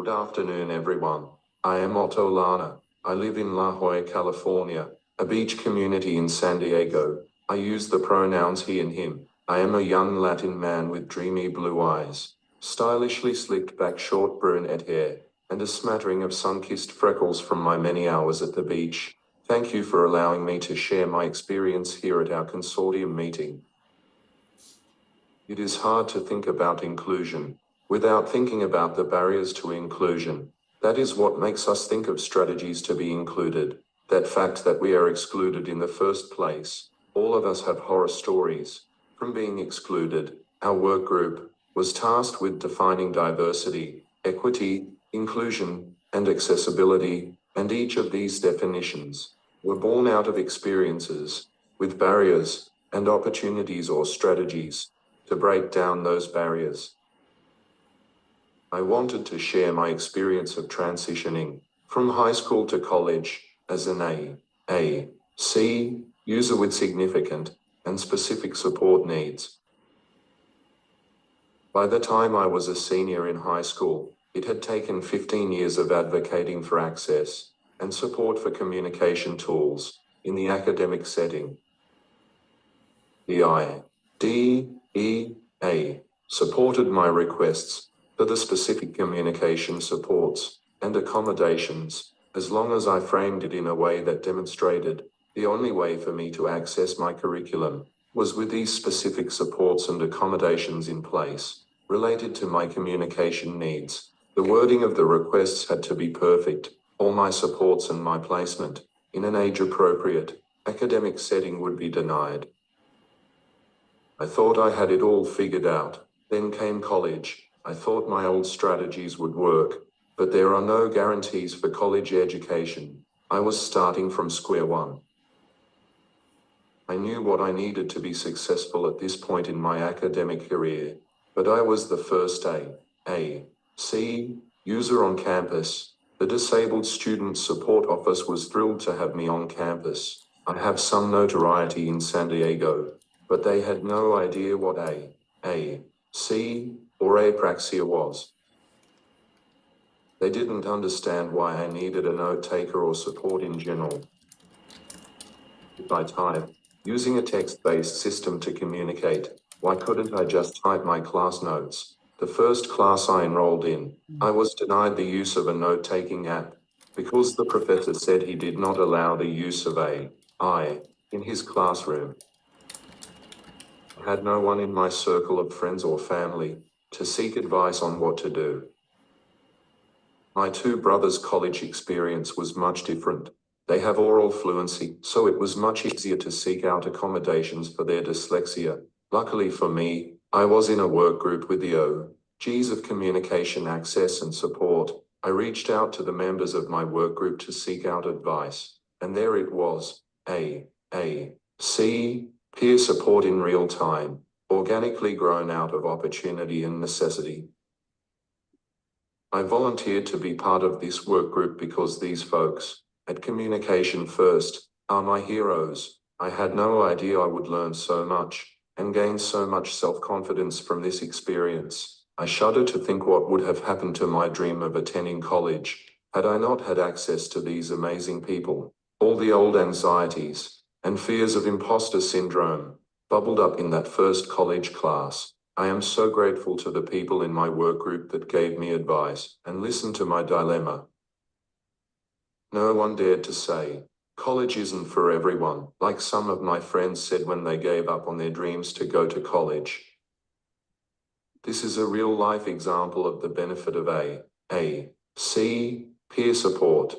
Good afternoon, everyone. I am Otto Lana. I live in La Jolla, California, a beach community in San Diego. I use the pronouns he and him. I am a young Latin man with dreamy blue eyes, stylishly slicked back short brunette hair, and a smattering of sun-kissed freckles from my many hours at the beach. Thank you for allowing me to share my experience here at our consortium meeting. It is hard to think about inclusion without thinking about the barriers to inclusion. That is what makes us think of strategies to be included. That fact that we are excluded in the first place. All of us have horror stories from being excluded. Our work group was tasked with defining diversity, equity, inclusion, and accessibility, and each of these definitions were born out of experiences with barriers and opportunities or strategies to break down those barriers. I wanted to share my experience of transitioning from high school to college as an AAC user with significant and specific support needs. By the time I was a senior in high school, it had taken 15 years of advocating for access and support for communication tools in the academic setting. DEIA supported my requests for the specific communication supports and accommodations, as long as I framed it in a way that demonstrated the only way for me to access my curriculum was with these specific supports and accommodations in place, related to my communication needs. The wording of the requests had to be perfect. All my supports and my placement in an age-appropriate academic setting would be denied. I thought I had it all figured out. Then came college. I thought my old strategies would work, but there are no guarantees for college education. I was starting from square one. I knew what I needed to be successful at this point in my academic career, but I was the first AAC user on campus. The Disabled Student Support Office was thrilled to have me on campus. I have some notoriety in San Diego, but they had no idea what AAC or apraxia was. They didn't understand why I needed a note taker or support in general. If I type, using a text-based system to communicate, why couldn't I just type my class notes? The first class I enrolled in, I was denied the use of a note-taking app because the professor said he did not allow the use of AI in his classroom. I had no one in my circle of friends or family to seek advice on what to do. My two brothers' college experience was much different. They have oral fluency, so it was much easier to seek out accommodations for their dyslexia. Luckily for me, I was in a work group with the OGs of communication access and support. I reached out to the members of my work group to seek out advice, and there it was, AAC Peer Support in real time, organically grown out of opportunity and necessity. I volunteered to be part of this work group because these folks at CommunicationFIRST are my heroes. I had no idea I would learn so much and gain so much self-confidence from this experience. I shudder to think what would have happened to my dream of attending college had I not had access to these amazing people. All the old anxieties and fears of imposter syndrome bubbled up in that first college class. I am so grateful to the people in my work group that gave me advice and listened to my dilemma. No one dared to say, college isn't for everyone, like some of my friends said when they gave up on their dreams to go to college. This is a real-life example of the benefit of AAC peer support.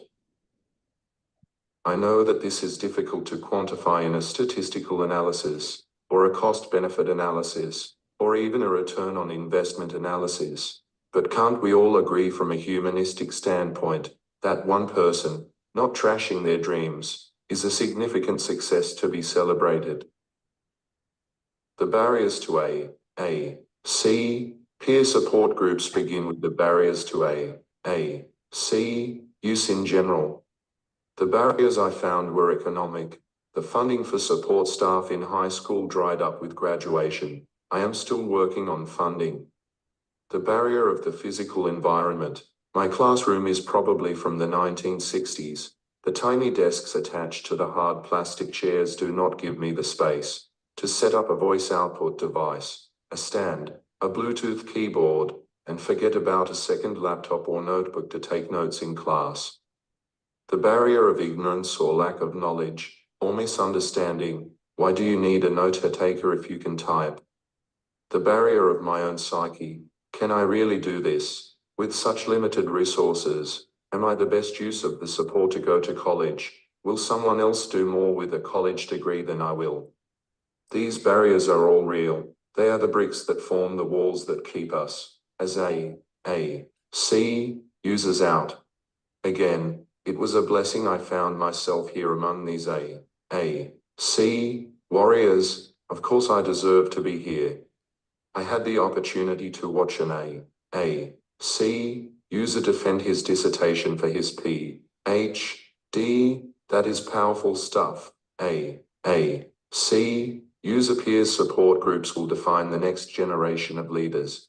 I know that this is difficult to quantify in a statistical analysis, or a cost-benefit analysis, or even a return on investment analysis, but can't we all agree from a humanistic standpoint that one person not trashing their dreams is a significant success to be celebrated? The barriers to AAC peer support groups begin with the barriers to AAC use in general. The barriers I found were economic. The funding for support staff in high school dried up with graduation. I am still working on funding. The barrier of the physical environment. My classroom is probably from the 1960s. The tiny desks attached to the hard plastic chairs do not give me the space to set up a voice output device, a stand, a Bluetooth keyboard, and forget about a second laptop or notebook to take notes in class. The barrier of ignorance or lack of knowledge, or misunderstanding. Why do you need a note taker if you can type? The barrier of my own psyche. Can I really do this? With such limited resources, am I the best use of the support to go to college? Will someone else do more with a college degree than I will? These barriers are all real. They are the bricks that form the walls that keep us, as AAC users out. Again, it was a blessing I found myself here among these AAC warriors. Of course I deserve to be here. I had the opportunity to watch an AAC user defend his dissertation for his PhD. That is powerful stuff. AAC user peer support groups will define the next generation of leaders.